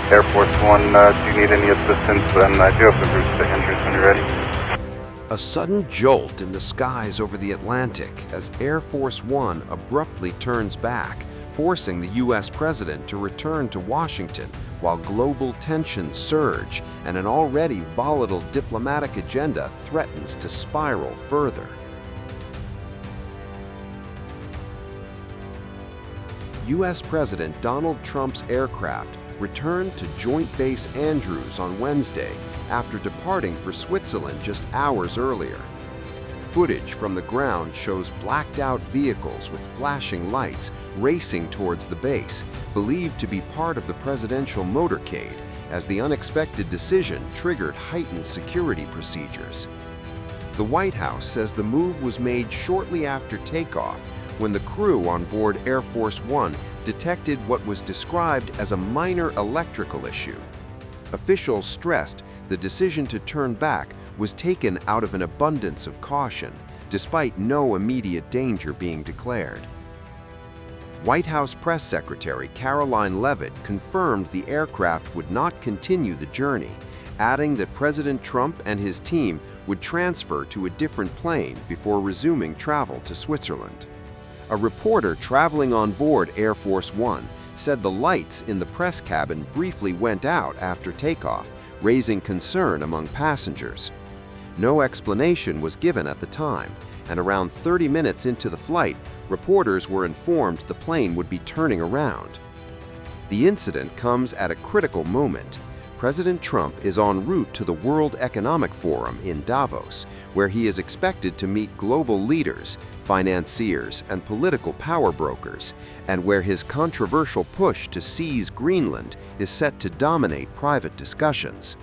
Air Force One, do you need any assistance? And I do have the routes to Andrews when you're ready. A sudden jolt in the skies over the Atlantic as Air Force One abruptly turns back, forcing the U.S. president to return to Washington while global tensions surge and an already volatile diplomatic agenda threatens to spiral further. U.S. President Donald Trump's aircraft returned to Joint Base Andrews on Wednesday after departing for Switzerland just hours earlier. Footage from the ground shows blacked-out vehicles with flashing lights racing towards the base, believed to be part of the presidential motorcade, as the unexpected decision triggered heightened security procedures. The White House says the move was made shortly after takeoff, when the crew on board Air Force One detected what was described as a minor electrical issue. Officials stressed the decision to turn back was taken out of an abundance of caution, despite no immediate danger being declared. White House Press Secretary Caroline Leavitt confirmed the aircraft would not continue the journey, adding that President Trump and his team would transfer to a different plane before resuming travel to Switzerland. A reporter traveling on board Air Force One said the lights in the press cabin briefly went out after takeoff, raising concern among passengers. No explanation was given at the time, and around 30 minutes into the flight, reporters were informed the plane would be turning around. The incident comes at a critical moment. President Trump is en route to the World Economic Forum in Davos, where he is expected to meet global leaders, financiers, and political power brokers, and where his controversial push to seize Greenland is set to dominate private discussions.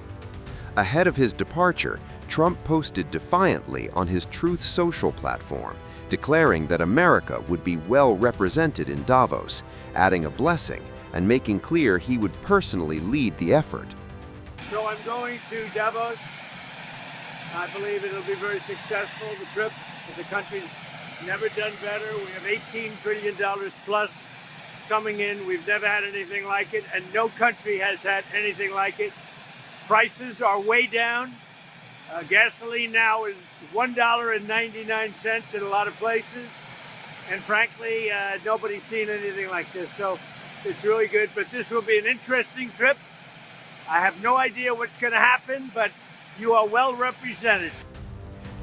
Ahead of his departure, Trump posted defiantly on his Truth Social platform, declaring that America would be well represented in Davos, adding a blessing and making clear he would personally lead the effort. So I'm going to Davos. I believe it'll be very successful. The trip, the country's never done better. We have $18 trillion plus coming in. We've never had anything like it, and no country has had anything like it. Prices are way down. Gasoline now is $1.99 in a lot of places. And frankly, nobody's seen anything like this. So it's really good, but this will be an interesting trip. I have no idea what's going to happen, but you are well represented.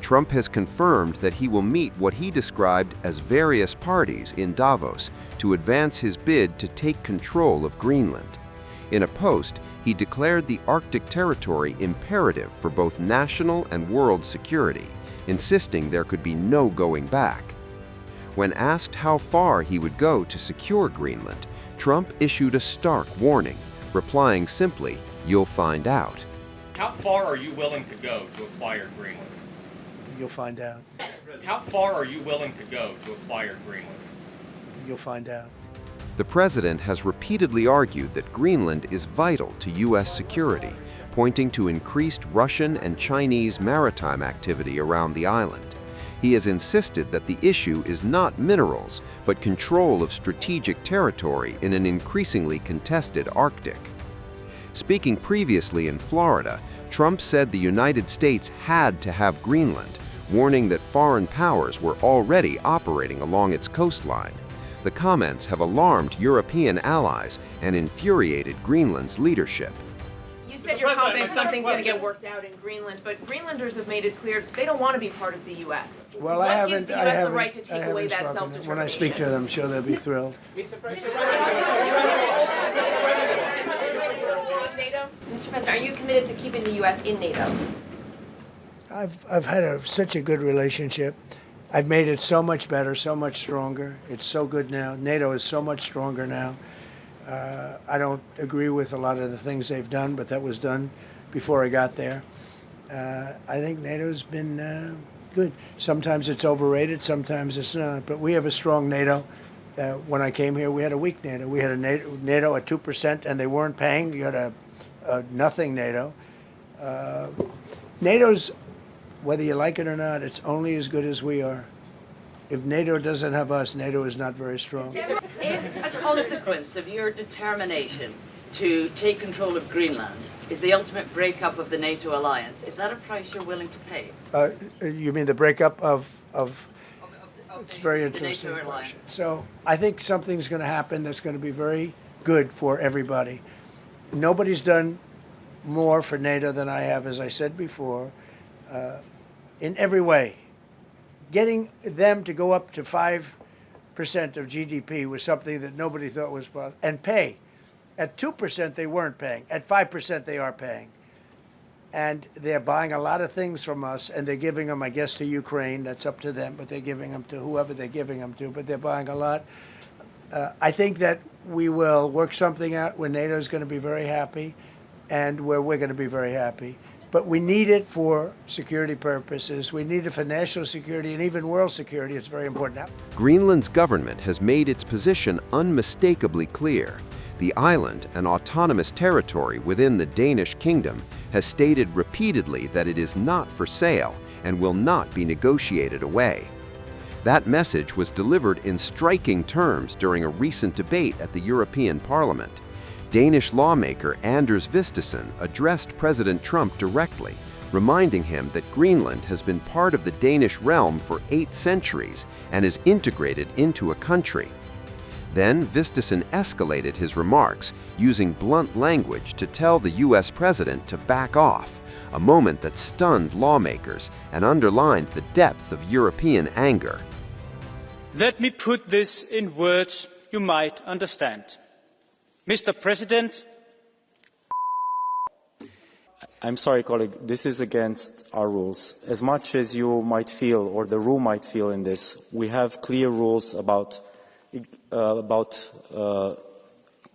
Trump has confirmed that he will meet what he described as various parties in Davos to advance his bid to take control of Greenland. In a post, he declared the Arctic territory imperative for both national and world security, insisting there could be no going back. When asked how far he would go to secure Greenland, Trump issued a stark warning, replying simply, "You'll find out." How far are you willing to go to acquire Greenland? You'll find out. How far are you willing to go to acquire Greenland? You'll find out. The president has repeatedly argued that Greenland is vital to U.S. security, pointing to increased Russian and Chinese maritime activity around the island. He has insisted that the issue is not minerals, but control of strategic territory in an increasingly contested Arctic. Speaking previously in Florida, Trump said the United States had to have Greenland, warning that foreign powers were already operating along its coastline. The comments have alarmed European allies and infuriated Greenland's leadership. You said you're confident something's going to get worked out in Greenland, but Greenlanders have made it clear they don't want to be part of the U.S. Well, what gives the U.S. the right to take away that self-determination? When I speak to them, I'm sure they'll be thrilled. NATO? Mr. President, are you committed to keeping the U.S. in NATO? I've had such a good relationship. I've made it so much better, so much stronger. It's so good now. NATO is so much stronger now. I don't agree with a lot of the things they've done, but that was done before I got there. I think NATO's been good. Sometimes it's overrated, sometimes it's not. But we have a strong NATO. When I came here, we had a weak NATO. We had a NATO at 2%, and they weren't paying. You had a nothing NATO. NATO's, whether you like it or not, it's only as good as we are. If NATO doesn't have us, NATO is not very strong. If a consequence of your determination to take control of Greenland is the ultimate breakup of the NATO alliance. Is that a price you're willing to pay? You mean the breakup of it's very the interesting NATO question. alliance? So I think something's going to happen that's going to be very good for everybody. Nobody's done more for NATO than I have, as I said before, in every way. Getting them to go up to 5% of GDP was something that nobody thought was possible, and pay. At 2%, they weren't paying. At 5%, they are paying. And they're buying a lot of things from us, and they're giving them, I guess, to Ukraine. That's up to them, but they're giving them to whoever they're giving them to, but they're buying a lot. I think that we will work something out where NATO is going to be very happy and where we're going to be very happy. But we need it for security purposes. We need it for national security and even world security. It's very important. Greenland's government has made its position unmistakably clear. The island, an autonomous territory within the Danish kingdom, has stated repeatedly that it is not for sale and will not be negotiated away. That message was delivered in striking terms during a recent debate at the European Parliament. Danish lawmaker Anders Vistisen addressed President Trump directly, reminding him that Greenland has been part of the Danish realm for 8 centuries and is integrated into a country. Then Vistisen escalated his remarks, using blunt language to tell the U.S. president to back off, a moment that stunned lawmakers and underlined the depth of European anger. Let me put this in words you might understand. Mr. President, I'm sorry, colleague, this is against our rules. As much as you might feel, or the room might feel in this, we have clear rules about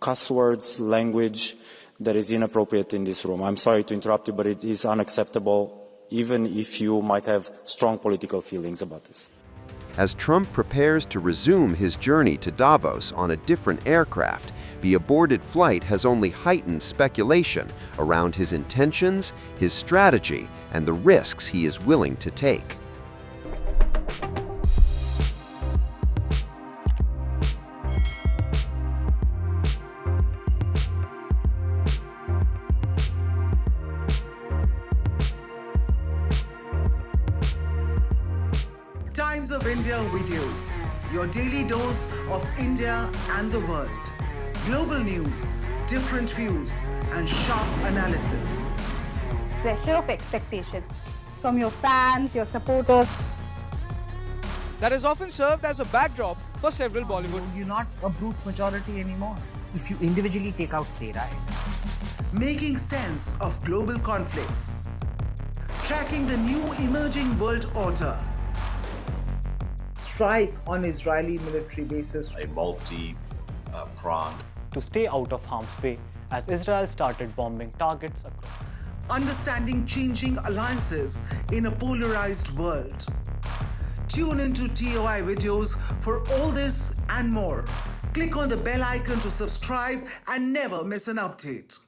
cuss words, language that is inappropriate in this room. I'm sorry to interrupt you, but it is unacceptable, even if you might have strong political feelings about this. As Trump prepares to resume his journey to Davos on a different aircraft, the aborted flight has only heightened speculation around his intentions, his strategy, and the risks he is willing to take. Times of India videos, your daily dose of India and the world. Global news, different views, and sharp analysis. Pressure of expectation from your fans, your supporters. That has often served as a backdrop for several Bollywood. You're not a brute majority anymore if you individually take out data. Making sense of global conflicts. Tracking the new emerging world order. Strike on Israeli military bases. A multi-pronged. To stay out of harm's way as Israel started bombing targets across. Understanding changing alliances in a polarized world. Tune into TOI videos for all this and more. Click on the bell icon to subscribe and never miss an update.